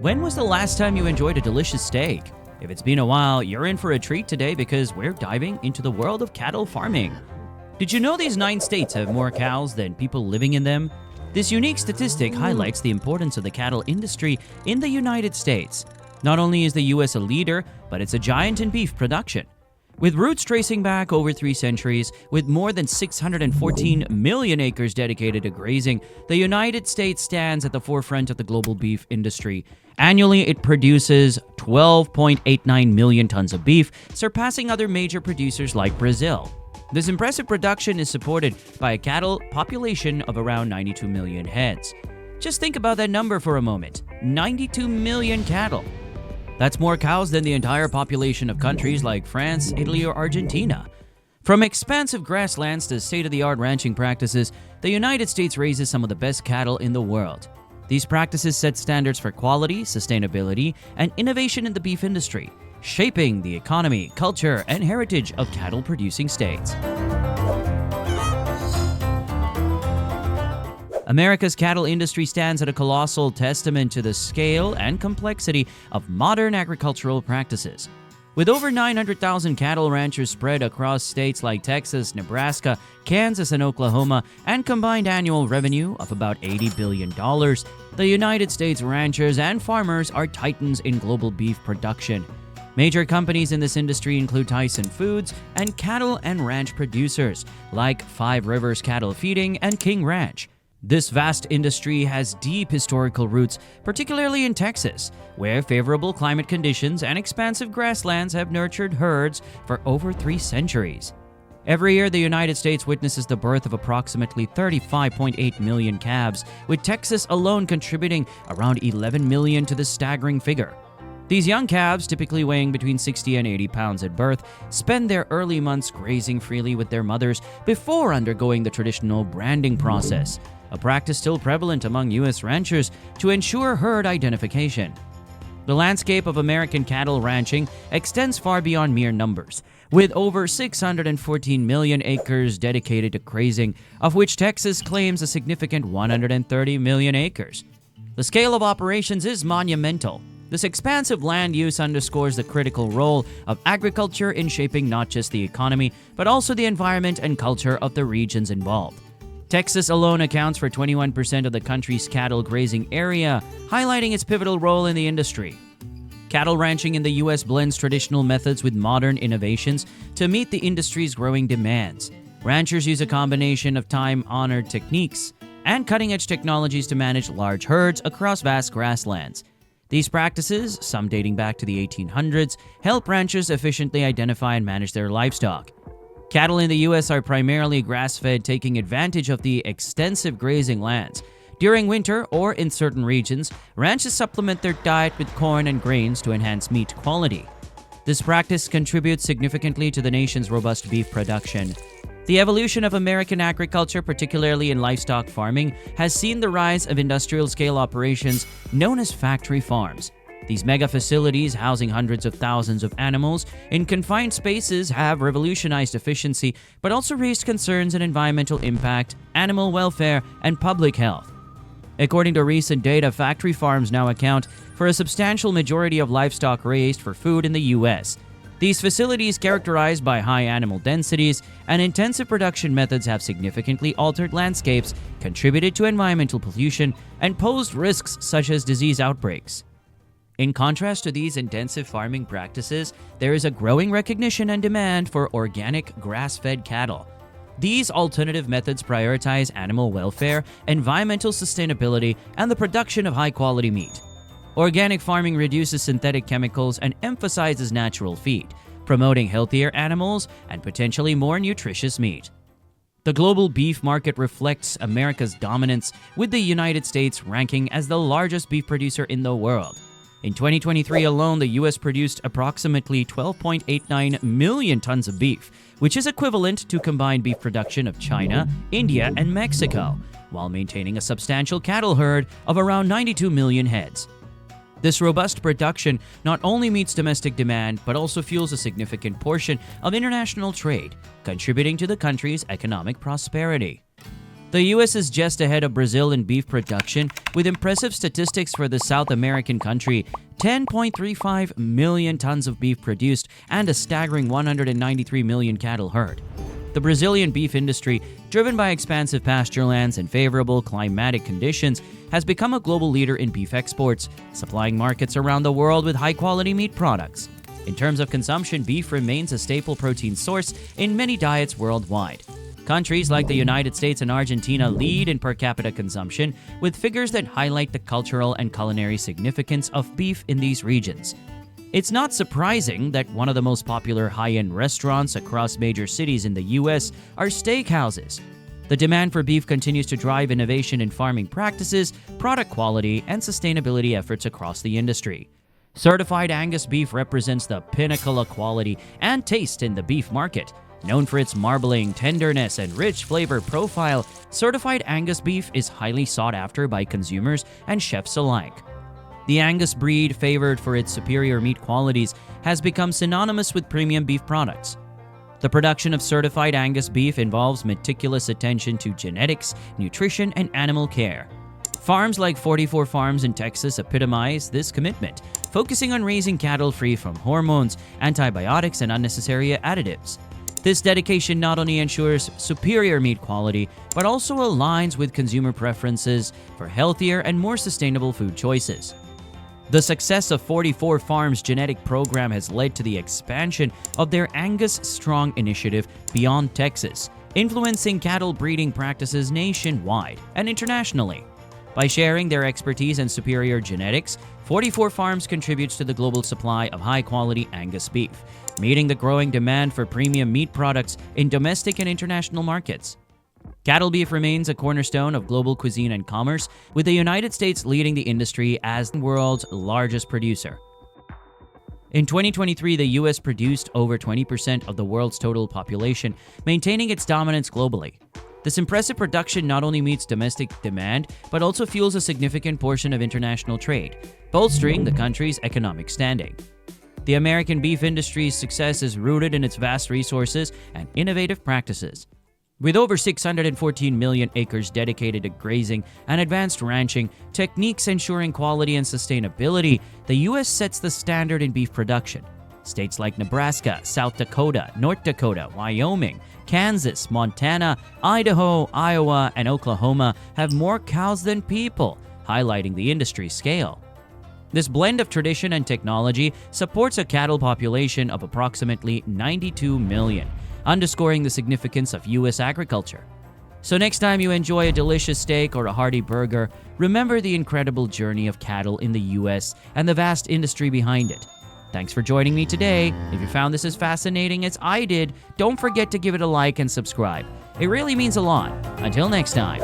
When was the last time you enjoyed a delicious steak? If it's been a while, you're in for a treat today because we're diving into the world of cattle farming. Did you know these 9 states have more cows than people living in them? This unique statistic highlights the importance of the cattle industry in the United States. Not only is the US a leader, but it's a giant in beef production. With roots tracing back over 3 centuries, with more than 614 million acres dedicated to grazing, the United States stands at the forefront of the global beef industry. Annually, it produces 12.89 million tons of beef, surpassing other major producers like Brazil. This impressive production is supported by a cattle population of around 92 million heads. Just think about that number for a moment. 92 million cattle. That's more cows than the entire population of countries like France, Italy, or Argentina. From expansive grasslands to state-of-the-art ranching practices, the United States raises some of the best cattle in the world. These practices set standards for quality, sustainability, and innovation in the beef industry, shaping the economy, culture, and heritage of cattle-producing states. America's cattle industry stands at a colossal testament to the scale and complexity of modern agricultural practices. With over 900,000 cattle ranchers spread across states like Texas, Nebraska, Kansas, and Oklahoma, and combined annual revenue of about $80 billion, the United States ranchers and farmers are titans in global beef production. Major companies in this industry include Tyson Foods and cattle and ranch producers like Five Rivers Cattle Feeding and King Ranch. This vast industry has deep historical roots, particularly in Texas, where favorable climate conditions and expansive grasslands have nurtured herds for over 3 centuries. Every year, the United States witnesses the birth of approximately 35.8 million calves, with Texas alone contributing around 11 million to this staggering figure. These young calves, typically weighing between 60 and 80 pounds at birth, spend their early months grazing freely with their mothers before undergoing the traditional branding process, a practice still prevalent among U.S. ranchers to ensure herd identification. The landscape of American cattle ranching extends far beyond mere numbers, with over 614 million acres dedicated to grazing, of which Texas claims a significant 130 million acres. The scale of operations is monumental. This expansive land use underscores the critical role of agriculture in shaping not just the economy, but also the environment and culture of the regions involved. Texas alone accounts for 21% of the country's cattle grazing area, highlighting its pivotal role in the industry. Cattle ranching in the U.S. blends traditional methods with modern innovations to meet the industry's growing demands. Ranchers use a combination of time-honored techniques and cutting-edge technologies to manage large herds across vast grasslands. These practices, some dating back to the 1800s, help ranchers efficiently identify and manage their livestock. Cattle in the U.S. are primarily grass-fed, taking advantage of the extensive grazing lands. During winter, or in certain regions, ranchers supplement their diet with corn and grains to enhance meat quality. This practice contributes significantly to the nation's robust beef production. The evolution of American agriculture, particularly in livestock farming, has seen the rise of industrial-scale operations known as factory farms. These mega facilities, housing hundreds of thousands of animals in confined spaces, have revolutionized efficiency, but also raised concerns in environmental impact, animal welfare, and public health. According to recent data, factory farms now account for a substantial majority of livestock raised for food in the U.S. These facilities, characterized by high animal densities and intensive production methods, have significantly altered landscapes, contributed to environmental pollution, and posed risks such as disease outbreaks. In contrast to these intensive farming practices, there is a growing recognition and demand for organic, grass-fed cattle. These alternative methods prioritize animal welfare, environmental sustainability, and the production of high-quality meat. Organic farming reduces synthetic chemicals and emphasizes natural feed, promoting healthier animals and potentially more nutritious meat. The global beef market reflects America's dominance, with the United States ranking as the largest beef producer in the world. In 2023 alone, the U.S. produced approximately 12.89 million tons of beef, which is equivalent to combined beef production of China, India, and Mexico, while maintaining a substantial cattle herd of around 92 million heads. This robust production not only meets domestic demand, but also fuels a significant portion of international trade, contributing to the country's economic prosperity. The US is just ahead of Brazil in beef production, with impressive statistics for the South American country: 10.35 million tons of beef produced and a staggering 193 million cattle herd. The Brazilian beef industry, driven by expansive pasture lands and favorable climatic conditions, has become a global leader in beef exports, supplying markets around the world with high-quality meat products. In terms of consumption, beef remains a staple protein source in many diets worldwide. Countries like the United States and Argentina lead in per capita consumption, with figures that highlight the cultural and culinary significance of beef in these regions. It's not surprising that one of the most popular high-end restaurants across major cities in the U.S. are steakhouses. The demand for beef continues to drive innovation in farming practices, product quality, and sustainability efforts across the industry. Certified Angus beef represents the pinnacle of quality and taste in the beef market. Known for its marbling, tenderness, and rich flavor profile, certified Angus beef is highly sought after by consumers and chefs alike. The Angus breed, favored for its superior meat qualities, has become synonymous with premium beef products. The production of certified Angus beef involves meticulous attention to genetics, nutrition, and animal care. Farms like 44 Farms in Texas epitomize this commitment, focusing on raising cattle free from hormones, antibiotics, and unnecessary additives. This dedication not only ensures superior meat quality, but also aligns with consumer preferences for healthier and more sustainable food choices. The success of 44 Farms' genetic program has led to the expansion of their Angus Strong initiative beyond Texas, influencing cattle breeding practices nationwide and internationally. By sharing their expertise and superior genetics, 44 Farms contributes to the global supply of high-quality Angus beef, meeting the growing demand for premium meat products in domestic and international markets. Cattle beef remains a cornerstone of global cuisine and commerce, with the United States leading the industry as the world's largest producer. In 2023, the U.S. produced over 20% of the world's total population, maintaining its dominance globally. This impressive production not only meets domestic demand, but also fuels a significant portion of international trade, bolstering the country's economic standing. The American beef industry's success is rooted in its vast resources and innovative practices. With over 614 million acres dedicated to grazing and advanced ranching techniques ensuring quality and sustainability, the U.S. sets the standard in beef production. States like Nebraska, South Dakota, North Dakota, Wyoming, Kansas, Montana, Idaho, Iowa, and Oklahoma have more cows than people, highlighting the industry's scale. This blend of tradition and technology supports a cattle population of approximately 92 million, underscoring the significance of U.S. agriculture. So next time you enjoy a delicious steak or a hearty burger, remember the incredible journey of cattle in the U.S. and the vast industry behind it. Thanks for joining me today. If you found this as fascinating as I did, don't forget to give it a like and subscribe. It really means a lot. Until next time.